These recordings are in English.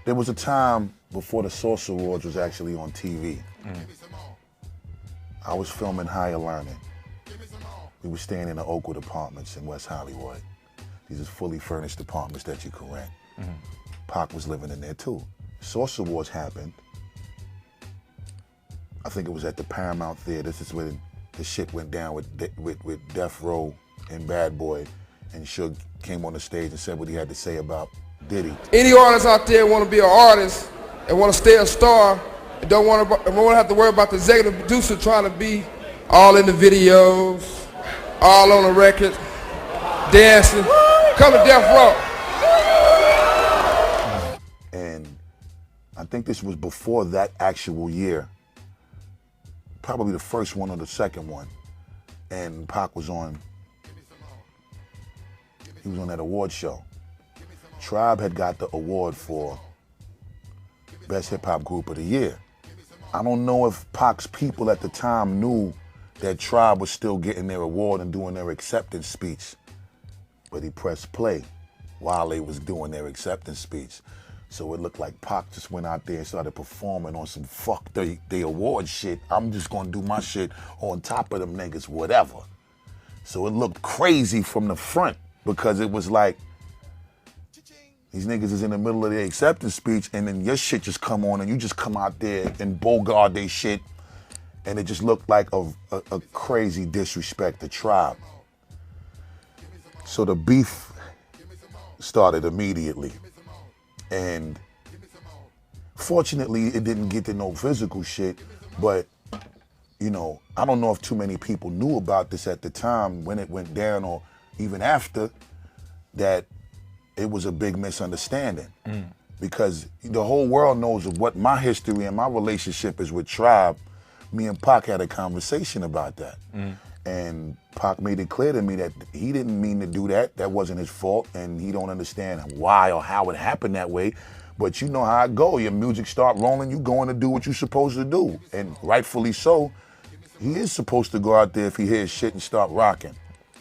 There was a time before the Source Awards was actually on TV. I was filming Higher Learning. We were staying in the Oakwood apartments in West Hollywood. These are fully furnished apartments that you can rent. Pac was living in there too. Source Awards happened. I think it was at the Paramount Theater. This is where the shit went down with Death Row and Bad Boy, and Suge came on the stage and said what he had to say about Diddy. Any artists out there want to be an artist and want to stay a star and don't want to have to worry about the executive producer trying to be all in the videos, all on the record, dancing, come to Death Row. And I think this was before that actual year, probably the first one or the second one, and Pac was on. He was on that award show. Tribe had got the award for Best Hip Hop Group of the Year. I don't know if Pac's people at the time knew that Tribe was still getting their award and doing their acceptance speech, but he pressed play while they was doing their acceptance speech. So it looked like Pac just went out there and started performing on some fuck the award shit. I'm just gonna do my shit on top of them niggas, whatever. So it looked crazy from the front because it was like, these niggas is in the middle of their acceptance speech and then your shit just come on and you just come out there and bogart they shit, and it just looked like a crazy disrespect to Tribe. So the beef started immediately. And fortunately, it didn't get to no physical shit, but, you know, I don't know if too many people knew about this at the time when it went down or even after, that it was a big misunderstanding. Because the whole world knows of what my history and my relationship is with Tribe. Me and Pac had a conversation about that. And Pac made it clear to me that he didn't mean to do that. That wasn't his fault, and he don't understand why or how it happened that way. But you know how it go. Your music start rolling, you going to do what you're supposed to do. And rightfully so, he is supposed to go out there if he hears shit and start rocking.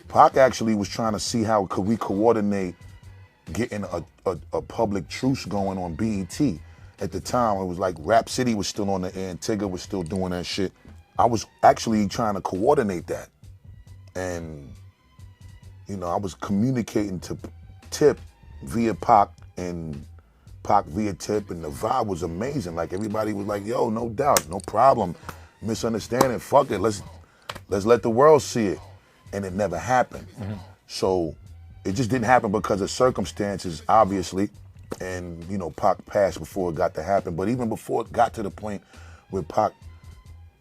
Pac actually was trying to see how could we coordinate getting a public truce going on BET. At the time, it was like Rap City was still on the air and Tigger was still doing that shit. I was actually trying to coordinate that. And, you know, I was communicating to Tip via Pac and Pac via Tip, and the vibe was amazing. Like, everybody was like, yo, no doubt, no problem. Misunderstanding, fuck it, let's let the world see it. And it never happened. So it just didn't happen because of circumstances, obviously. And, you know, Pac passed before it got to happen. But even before it got to the point where Pac,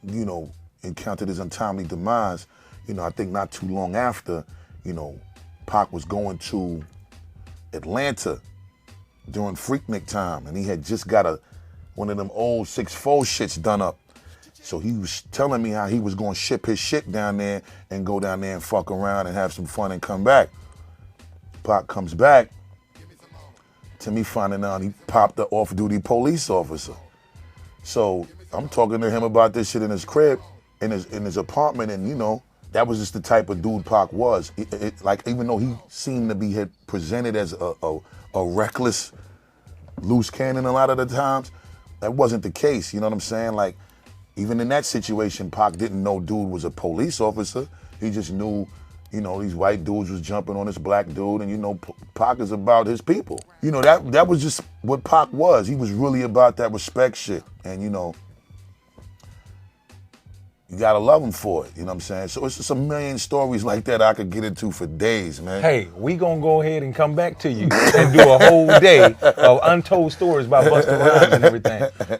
you know, encountered his untimely demise, you know, I think not too long after, you know, Pac was going to Atlanta during Freaknik time, and he had just got one of them old 6'4" shits done up. So he was telling me how he was gonna ship his shit down there and go down there and fuck around and have some fun and come back. Pac comes back, to me finding out he popped the off-duty police officer. So I'm talking to him about this shit in his crib, in his apartment, and you know, that was just the type of dude Pac was. Like, even though he seemed to be presented as a reckless, loose cannon a lot of the times, that wasn't the case, you know what I'm saying? Like, even in that situation, Pac didn't know dude was a police officer. He just knew, you know, these white dudes was jumping on this black dude, and you know, Pac is about his people. You know, that was just what Pac was. He was really about that respect shit, and you know, you gotta love him for it, you know what I'm saying? So it's just a million stories like that I could get into for days, man. Hey, we gonna go ahead and come back to you and do a whole day of untold stories about Busta Rhymes and everything.